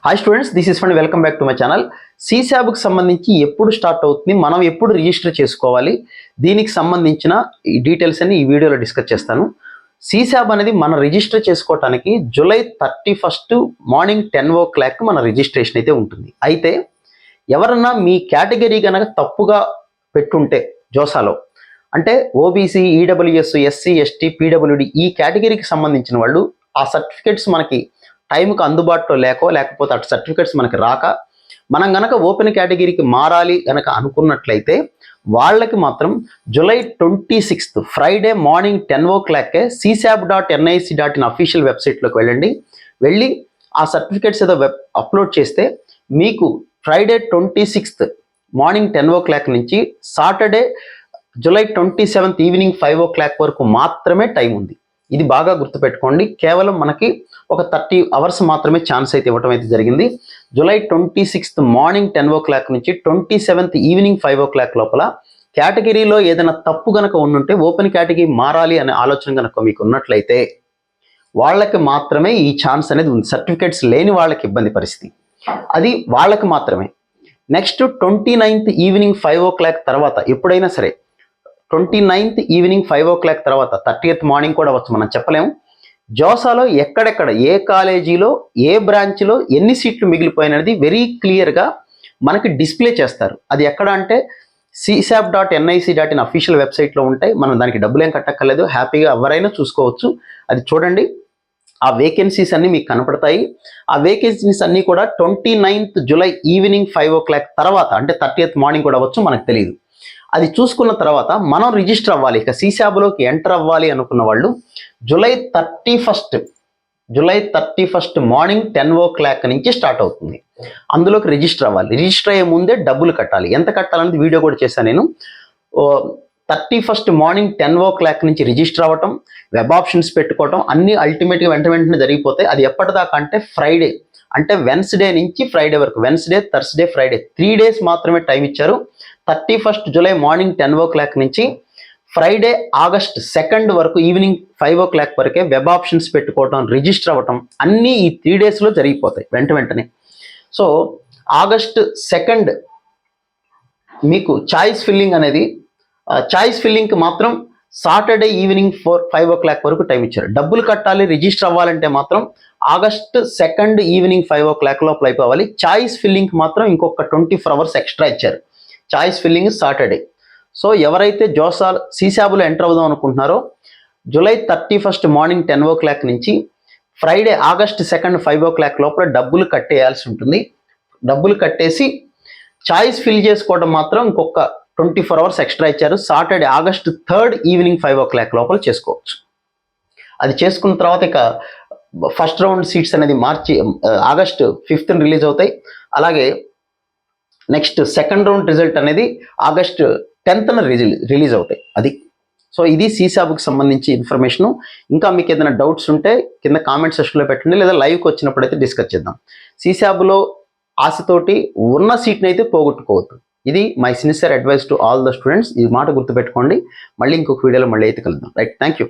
Hi students, this is fund. Welcome back to my channel. సీశాబ్కి సంబంధించి ఎప్పుడు start అవుతుంది, మనం ఎప్పుడు రిజిస్టర్ చేసుకోవాలి, దీనికి సంబంధించిన ఈ డీటెయిల్స్ అన్ని ఈ వీడియోలో డిస్కస్ చేస్తాను. సీశాబ్ అనేది మనం రిజిస్టర్ చేసుకోవడానికి జూలై 31 మార్నింగ్ 10 o'clock మన రిజిస్ట్రేషన్ అయితే ఉంటుంది. అయితే ఎవరన్నా మీ కేటగిరీ కనుక తప్పుగా పెట్టుంటే జోసాలో, అంటే OBC, EWS, SC, ST, PWD ఈ కేటగిరీకి సంబంధించిన వాళ్ళు ఆ సర్టిఫికేట్స్ మనకి టైంకి అందుబాటులో లేకపోతే అటు సర్టిఫికేట్స్ మనకి రాక మనం గనక ఓపెన్ కేటగిరీకి మారాలి గనక అనుకున్నట్లయితే వాళ్ళకి మాత్రం July 26 Friday morning 10 o'clock csab.nic.in official వెబ్సైట్లోకి వెళ్ళి ఆ సర్టిఫికేట్స్ ఏదో అప్లోడ్ చేస్తే మీకు ఫ్రైడే 26 మార్నింగ్ 10 o'clock నుంచి సాటర్డే జూలై 27 ఈవినింగ్ 5 o'clock వరకు మాత్రమే టైం ఉంది. ఇది బాగా గుర్తుపెట్టుకోండి. కేవలం మనకి ఒక 30 hours మాత్రమే ఛాన్స్ అయితే ఇవ్వడం అయితే జరిగింది. జూలై 26 మార్నింగ్ 10 o'clock నుంచి 27 ఈవినింగ్ 5 o'clock లోపల కేటగిరీలో ఏదైనా తప్పు గనక ఉండుంటే, ఓపెన్ కేటగిరీ మారాలి అనే ఆలోచన కనుక మీకు ఉన్నట్లయితే వాళ్ళకి మాత్రమే ఈ ఛాన్స్ అనేది ఉంది. సర్టిఫికేట్స్ లేని వాళ్ళకి ఇబ్బంది పరిస్థితి, అది వాళ్ళకి మాత్రమే. నెక్స్ట్ 29th ఈవినింగ్ 5 o'clock తర్వాత ఎప్పుడైనా సరే, 29th ఈవినింగ్ 5 o'clock తర్వాత 30th మార్నింగ్ కూడా వచ్చు, మనం చెప్పలేము. జోసాలో ఎక్కడెక్కడ ఏ కాలేజీలో ఏ బ్రాంచ్లో ఎన్ని సీట్లు మిగిలిపోయినది వెరీ క్లియర్గా మనకి డిస్ప్లే చేస్తారు. అది ఎక్కడ అంటే csab.nic.in అఫీషియల్ వెబ్సైట్లో ఉంటాయి. మనం దానికి డబ్బులు ఏం కట్టక్కర్లేదు, హ్యాపీగా ఎవరైనా చూసుకోవచ్చు. అది చూడండి, ఆ వేకెన్సీస్ అన్నీ మీకు కనపడతాయి. ఆ వేకెన్సీస్ అన్నీ కూడా 29th జూలై ఈవినింగ్ 5 o'clock తర్వాత, అంటే 30th మార్నింగ్ కూడా అవ్వచ్చు, మనకు తెలియదు. అది చూసుకున్న తర్వాత మనం రిజిస్టర్ అవ్వాలి. ఇక సీశాబ్లోకి ఎంటర్ అవ్వాలి అనుకున్న వాళ్ళు జూలై 31 మార్నింగ్ 10 o'clock నుంచి స్టార్ట్ అవుతుంది. అందులోకి రిజిస్టర్ అవ్వాలి. రిజిస్టర్ అయ్యే ముందే డబ్బులు కట్టాలి. ఎంత కట్టాలనేది వీడియో కూడా చేశాను నేను. 31 మార్నింగ్ 10 o'clock నుంచి రిజిస్టర్ అవ్వటం, వెబ్ ఆప్షన్స్ పెట్టుకోవటం అన్నీ అల్టిమేట్గా వెంటనే జరిగిపోతాయి. అది ఎప్పటిదాకా అంటే ఫ్రైడే, అంటే వెన్స్డే నుంచి ఫ్రైడే వరకు, వెన్స్డే, థర్స్డే, ఫ్రైడే 3 days మాత్రమే టైం ఇచ్చారు. 31 జూలై మార్నింగ్ 10 o'clock నుంచి ఫ్రైడే ఆగస్ట్ 2 వరకు ఈవినింగ్ 5 o'clock వరకే వెబ్ ఆప్షన్స్ పెట్టుకోవటం, రిజిస్టర్ అవ్వటం అన్నీ ఈ 3 daysలో జరిగిపోతాయి వెంటనే. సో ఆగస్ట్ 2 మీకు చాయిస్ ఫిల్లింగ్ అనేది, చాయిస్ ఫిల్లింగ్కి మాత్రం సాటర్డే ఈవినింగ్ 5 o'clock వరకు టైం ఇచ్చారు. డబ్బులు కట్టాలి, రిజిస్టర్ అవ్వాలంటే మాత్రం ఆగస్ట్ 2 ఈవినింగ్ 5 o'clock లోపల అయిపోవాలి. చాయిస్ ఫిల్లింగ్కి మాత్రం ఇంకొక 24 hours ఎక్స్ట్రా ఇచ్చారు. Choice filling Saturday. సో ఎవరైతే సీశాబ్లో ఎంటర్ అవుదాం అనుకుంటున్నారో జూలై 31 మార్నింగ్ 10 o'clock నుంచి ఫ్రైడే ఆగస్ట్ 2 5 o'clock లోపల డబ్బులు కట్టేయాల్సి ఉంటుంది. డబ్బులు కట్టేసి చాయిస్ ఫిల్ చేసుకోవడం మాత్రం ఇంకొక 24 hours ఎక్స్ట్రా ఇచ్చారు. సాటర్డే ఆగస్ట్ 3 ఈవినింగ్ 5 o'clock లోపల చేసుకోవచ్చు. అది చేసుకున్న తర్వాత ఇక ఫస్ట్ రౌండ్ సీట్స్ అనేది ఆగస్ట్ 5th రిలీజ్ అవుతాయి. అలాగే నెక్స్ట్ సెకండ్ రౌండ్ రిజల్ట్ అనేది ఆగస్ట్ 10th రిలీజ్ అవుతాయి. అది సో ఇది సీశాబ్కి సంబంధించి ఇన్ఫర్మేషను. ఇంకా మీకు ఏదైనా డౌట్స్ ఉంటే కింద కామెంట్ సెక్షన్లో పెట్టండి, లేదా లైవ్కి వచ్చినప్పుడు అయితే డిస్కస్ చేద్దాం. సీశాబ్లో ఆశతోటి ఉన్న సీట్ని అయితే పోగొట్టుకోవద్దు. ఇది my sincere advice to all the students. ఈ మాట గుర్తుపెట్టుకోండి. మళ్ళీ ఇంకొక వీడియోలో మళ్ళీ అయితే కలుద్దాం. Right, thank you.